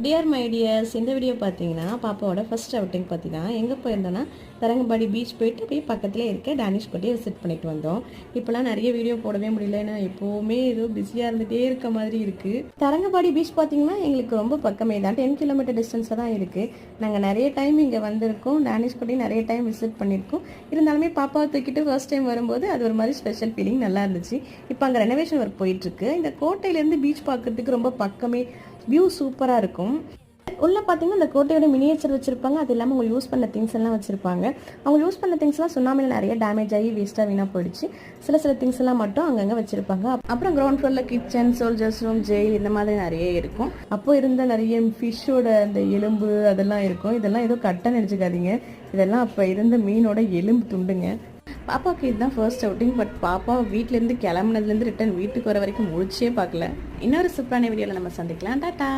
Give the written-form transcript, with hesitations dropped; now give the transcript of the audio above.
Dear my tears, இந்த video பார்த்தீங்கன்னா பாப்பாவோட ஃபர்ஸ்ட் அவுட்டிங் பார்த்தீங்கன்னா எங்கே போயிருந்தோன்னா தரங்கம்பாடி பீச் போயிட்டு அப்படியே பக்கத்தில் இருக்க டேனிஷ்கோட்டையை விசிட் பண்ணிட்டு வந்தோம். இப்போலாம் நிறைய வீடியோ போடவே முடியல, ஏன்னா எப்போவுமே ஏதோ பிஸியாக இருந்துகிட்டே இருக்க மாதிரி இருக்குது. தரங்கம்பாடி பீச் பார்த்தீங்கன்னா எங்களுக்கு ரொம்ப பக்கமே தான், 10 கிலோமீட்டர் டிஸ்டன்ஸில் தான் இருக்குது. நாங்கள் நிறைய டைம் இங்கே வந்திருக்கோம், டேனிஷ்கோட்டையும் நிறைய டைம் விசிட் பண்ணியிருக்கோம். இருந்தாலுமே பாப்பாவை தூக்கிட்டு ஃபர்ஸ்ட் டைம் வரும்போது அது ஒரு மாதிரி ஸ்பெஷல் ஃபீலிங், நல்லா இருந்துச்சு. இப்போ அங்கே ரெனோவேஷன் ஒர்க் போயிட்டுருக்கு. இந்த கோட்டையிலேருந்து பீச் பார்க்கறதுக்கு ரொம்ப பக்கமே, வியூ சூப்பராக இருக்கும். உள்ளே பார்த்தீங்கன்னா இந்த கோட்டையோட மினியேச்சர் வச்சுருப்பாங்க, அது இல்லாமல் அவங்க யூஸ் பண்ண திங்ஸ் எல்லாம் வச்சுருப்பாங்க. அவங்க யூஸ் பண்ண திங்ஸ்லாம் சுனாமியில் நிறைய டேமேஜ் ஆகி வேஸ்ட்டாக வீணாக போயிடுச்சு. சில திங்ஸ் எல்லாம் மட்டும் அங்கங்கே வச்சுருப்பாங்க. அப்புறம் கிரவுண்ட் ஃப்ளோரில் கிச்சன், சோல்ஜர்ஸ் ரூம், ஜெயில் இந்த மாதிரி நிறைய இருக்கும். அப்போ இருந்த நிறைய ஃபிஷ்ஷோட அந்த எலும்பு அதெல்லாம் இருக்கும். இதெல்லாம் ஏதோ கட்டை நினச்சிக்காதீங்க, இதெல்லாம் அப்போ இருந்த மீனோட எலும்பு துண்டுங்க. பாப்பாவுக்கு இதுதான் ஃபர்ஸ்ட் அவுட்டிங். பட் பாப்பா வீட்டிலேருந்து கிளம்புனதுலேருந்து ரிட்டன் வீட்டுக்கு வர வரைக்கும் முழிச்சே பார்க்கல. இன்னொரு சூப்பரான வீடியோவில் நம்ம சந்திக்கலாம். டாடா.